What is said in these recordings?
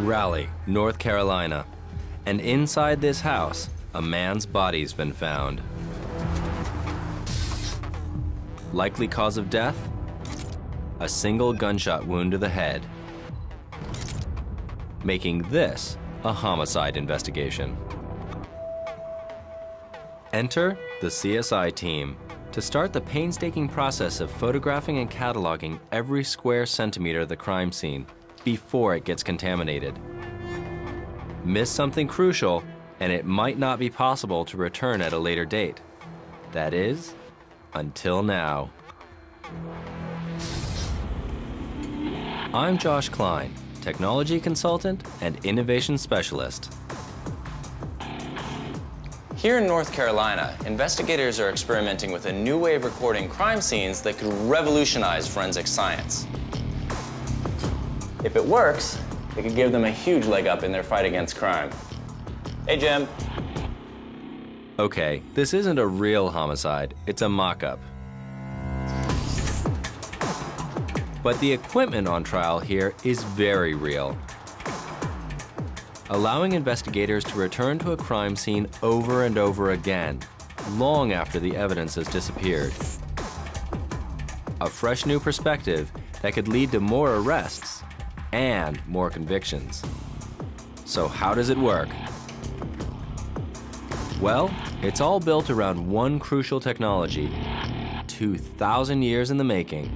Raleigh, North Carolina. And inside this house, a man's body's been found. Likely cause of death? A single gunshot wound to the head, making this a homicide investigation. Enter the CSI team to start the painstaking process of photographing and cataloging every square centimeter of the crime scene before it gets contaminated. Miss something crucial, and it might not be possible to return at a later date. That is, until now. I'm Josh Klein, technology consultant and innovation specialist. Here in North Carolina, investigators are experimenting with a new way of recording crime scenes that could revolutionize forensic science. If it works, it could give them a huge leg up in their fight against crime. Hey, Jim. Okay, this isn't a real homicide, it's a mock-up. But the equipment on trial here is very real, allowing investigators to return to a crime scene over and over again, long after the evidence has disappeared. A fresh new perspective that could lead to more arrests and more convictions. So how does it work? Well, it's all built around one crucial technology, 2,000 years in the making.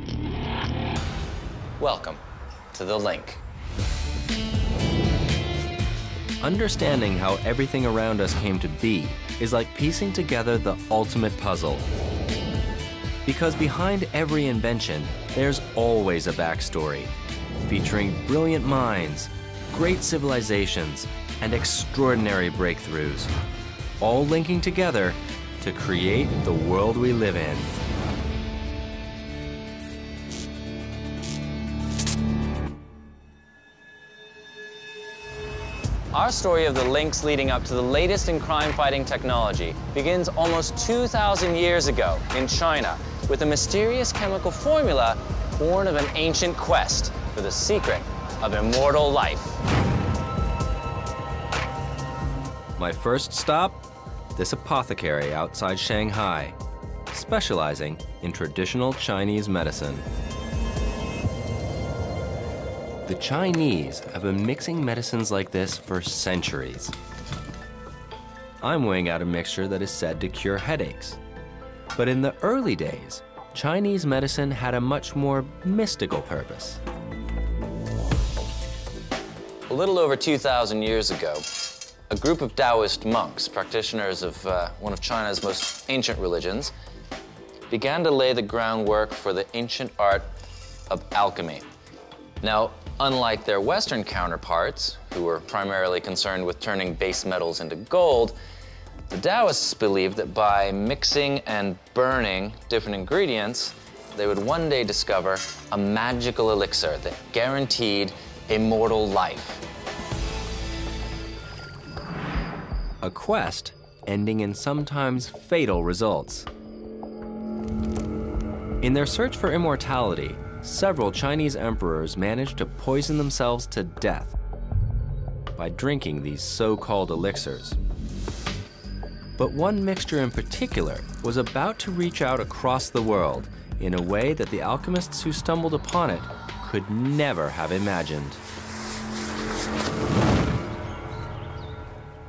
Welcome to The Link. Understanding how everything around us came to be is like piecing together the ultimate puzzle. Because behind every invention, there's always a backstory, featuring brilliant minds, great civilizations, and extraordinary breakthroughs, all linking together to create the world we live in. Our story of the links leading up to the latest in crime-fighting technology begins almost 2,000 years ago in China with a mysterious chemical formula born of an ancient quest for the secret of immortal life. My first stop, this apothecary outside Shanghai, specializing in traditional Chinese medicine. The Chinese have been mixing medicines like this for centuries. I'm weighing out a mixture that is said to cure headaches. But in the early days, Chinese medicine had a much more mystical purpose. A little over 2,000 years ago, a group of Taoist monks, practitioners of one of China's most ancient religions, began to lay the groundwork for the ancient art of alchemy. Now, unlike their Western counterparts, who were primarily concerned with turning base metals into gold, the Taoists believed that by mixing and burning different ingredients, they would one day discover a magical elixir that guaranteed immortal life. A quest ending in sometimes fatal results. In their search for immortality, several Chinese emperors managed to poison themselves to death by drinking these so-called elixirs. But one mixture in particular was about to reach out across the world in a way that the alchemists who stumbled upon it could never have imagined.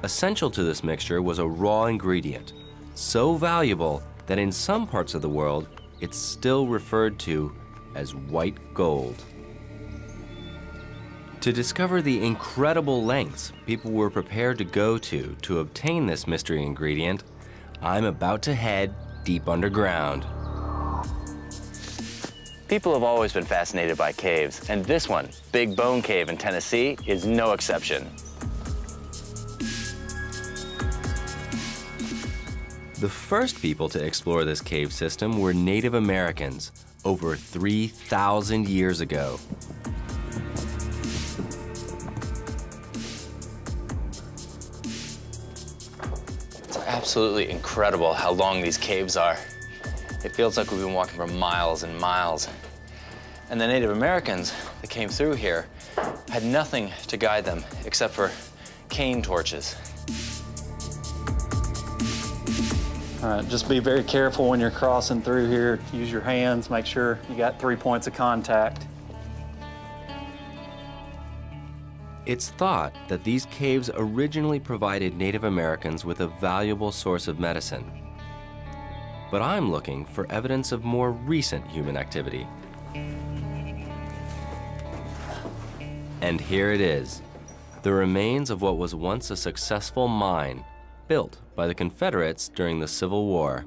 Essential to this mixture was a raw ingredient, so valuable that in some parts of the world, it's still referred to as white gold. To discover the incredible lengths people were prepared to go to obtain this mystery ingredient, I'm about to head deep underground. People have always been fascinated by caves, and this one, Big Bone Cave in Tennessee, is no exception. The first people to explore this cave system were Native Americans over 3,000 years ago. It's absolutely incredible how long these caves are. It feels like we've been walking for miles and miles. And the Native Americans that came through here had nothing to guide them except for cane torches. All right, just be very careful when you're crossing through here. Use your hands, make sure you got 3 points of contact. It's thought that these caves originally provided Native Americans with a valuable source of medicine. But I'm looking for evidence of more recent human activity. And here it is, the remains of what was once a successful mine built by the Confederates during the Civil War.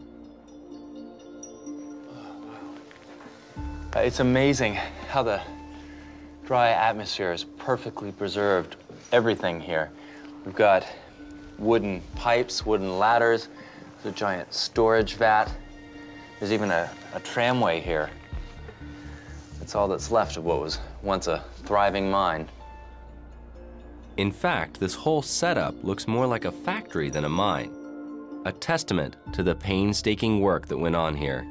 It's amazing how the dry atmosphere has perfectly preserved everything here. We've got wooden pipes, wooden ladders, there's a giant storage vat. There's even a tramway here. That's all that's left of what was once a thriving mine. In fact, this whole setup looks more like a factory than a mine, a testament to the painstaking work that went on here.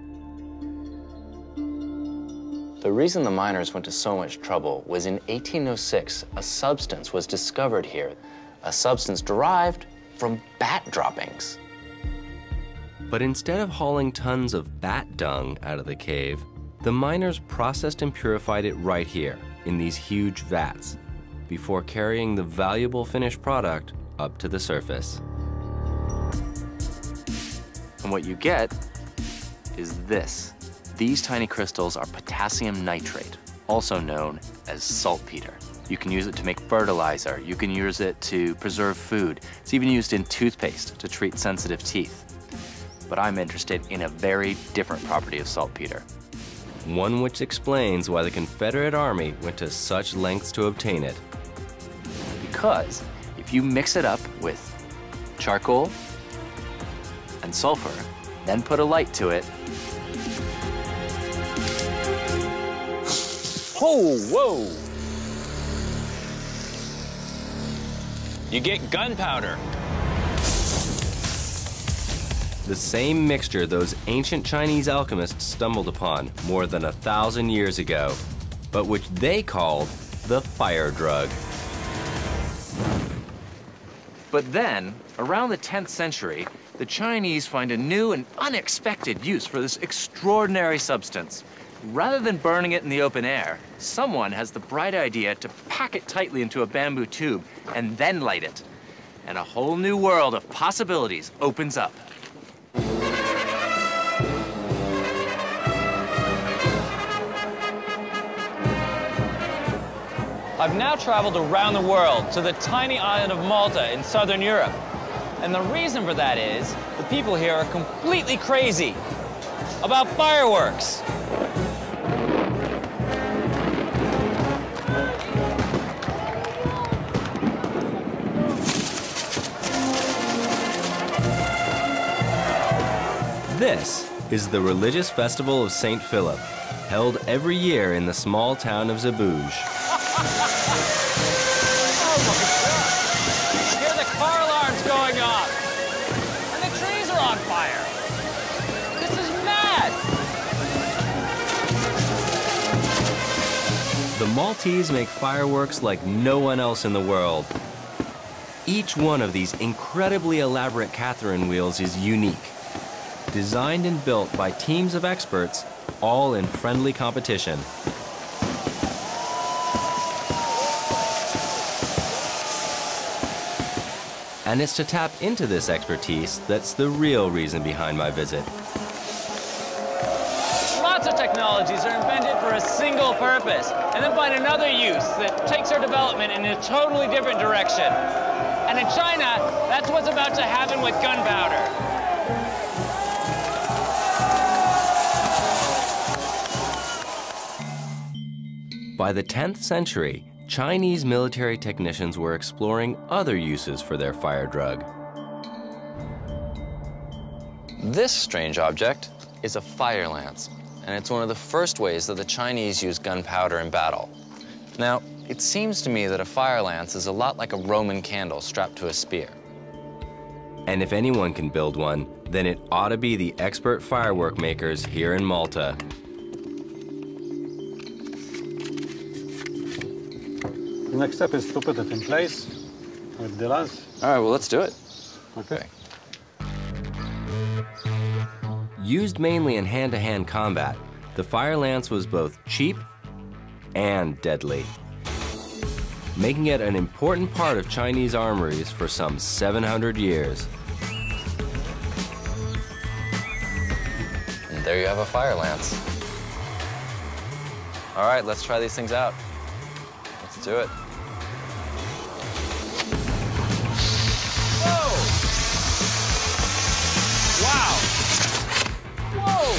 The reason the miners went to so much trouble was in 1806, a substance was discovered here, a substance derived from bat droppings. But instead of hauling tons of bat dung out of the cave, the miners processed and purified it right here in these huge vats before carrying the valuable finished product up to the surface. And what you get is this. These tiny crystals are potassium nitrate, also known as saltpeter. You can use it to make fertilizer. You can use it to preserve food. It's even used in toothpaste to treat sensitive teeth. But I'm interested in a very different property of saltpeter. One which explains why the Confederate Army went to such lengths to obtain it. Because if you mix it up with charcoal and sulfur, then put a light to it, whoa! You get gunpowder. The same mixture those ancient Chinese alchemists stumbled upon more than 1,000 years ago, but which they called the fire drug. But then, around the 10th century, the Chinese find a new and unexpected use for this extraordinary substance. Rather than burning it in the open air, someone has the bright idea to pack it tightly into a bamboo tube and then light it. And a whole new world of possibilities opens up. I've now traveled around the world to the tiny island of Malta in southern Europe. And the reason for that is the people here are completely crazy about fireworks. This is the religious festival of St. Philip, held every year in the small town of Zeebrugge. Oh my God! Hear the car alarms going off! And the trees are on fire! This is mad! The Maltese make fireworks like no one else in the world. Each one of these incredibly elaborate Catherine wheels is unique, designed and built by teams of experts, all in friendly competition. And it's to tap into this expertise that's the real reason behind my visit. Lots of technologies are invented for a single purpose, and then find another use that takes their development in a totally different direction. And in China, that's what's about to happen with gunpowder. By the 10th century, Chinese military technicians were exploring other uses for their fire drug. This strange object is a fire lance, and it's one of the first ways that the Chinese use gunpowder in battle. Now, it seems to me that a fire lance is a lot like a Roman candle strapped to a spear. And if anyone can build one, then it ought to be the expert firework makers here in Malta. The next step is to put it in place with the lance. All right, well, let's do it. Okay. Used mainly in hand-to-hand combat, the fire lance was both cheap and deadly, making it an important part of Chinese armories for some 700 years. And there you have a fire lance. All right, let's try these things out. Let's do it. Whoa! Wow! Whoa!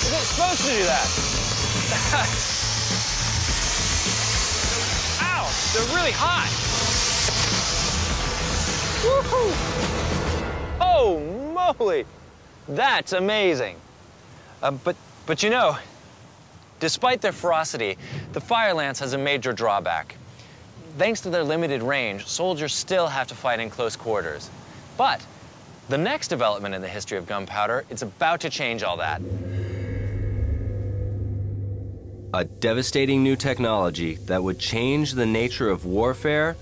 Is it supposed to do that? Ow! They're really hot! Woohoo! Oh, moly! That's amazing. But you know, despite their ferocity, the fire lance has a major drawback. Thanks to their limited range, soldiers still have to fight in close quarters. But the next development in the history of gunpowder is about to change all that. A devastating new technology that would change the nature of warfare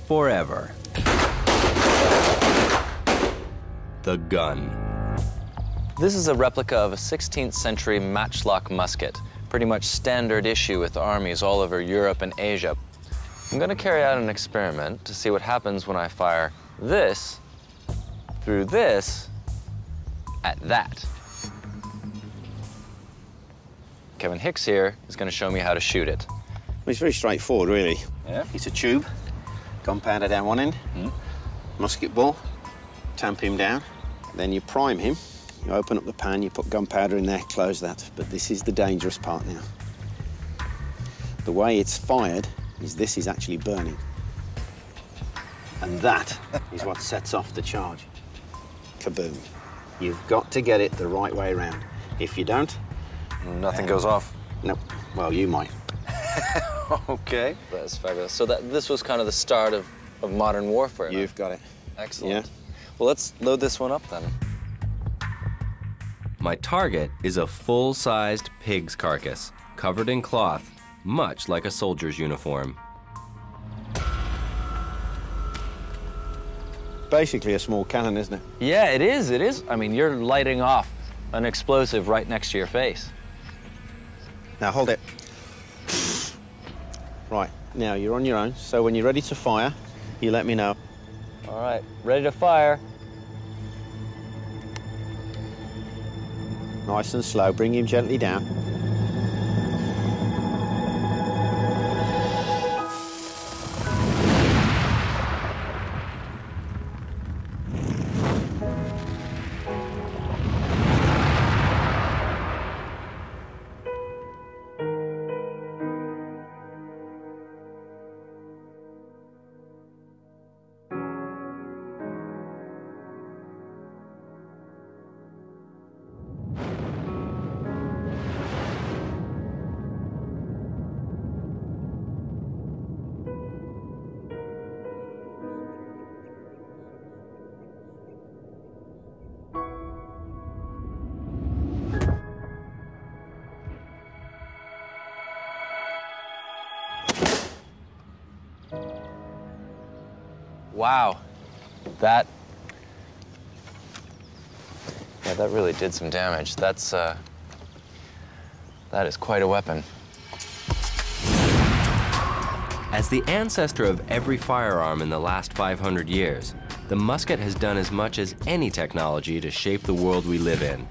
forever. The gun. This is a replica of a 16th century matchlock musket, pretty much standard issue with armies all over Europe and Asia. I'm going to carry out an experiment to see what happens when I fire this through this at that. Kevin Hicks here is going to show me how to shoot it. Well, it's very straightforward, really. Yeah? It's a tube, gunpowder down one end, musket ball, tamp him down, then you prime him. You open up the pan, you put gunpowder in there, close that. But this is the dangerous part now. The way it's fired is this is actually burning. And that is what sets off the charge. Kaboom. You've got to get it the right way around. If you don't... Nothing goes off. No. Well, you might. Okay. That's fabulous. So this was kind of the start of modern warfare. You've got it. Excellent. Yeah. Well, let's load this one up then. My target is a full-sized pig's carcass, covered in cloth, much like a soldier's uniform. Basically a small cannon, isn't it? Yeah, it is, it is. I mean, you're lighting off an explosive right next to your face. Now, hold it. Right, now you're on your own, so when you're ready to fire, you let me know. All right, ready to fire. Nice and slow, bring him gently down. Wow, that really did some damage. That is quite a weapon. As the ancestor of every firearm in the last 500 years, the musket has done as much as any technology to shape the world we live in.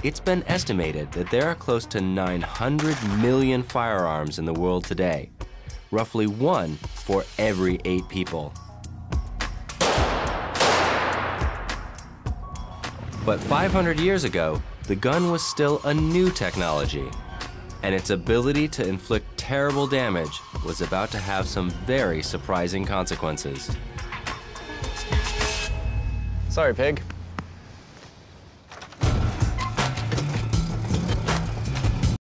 It's been estimated that there are close to 900 million firearms in the world today, roughly 1 for every 8 people. But 500 years ago, the gun was still a new technology, and its ability to inflict terrible damage was about to have some very surprising consequences. Sorry, pig.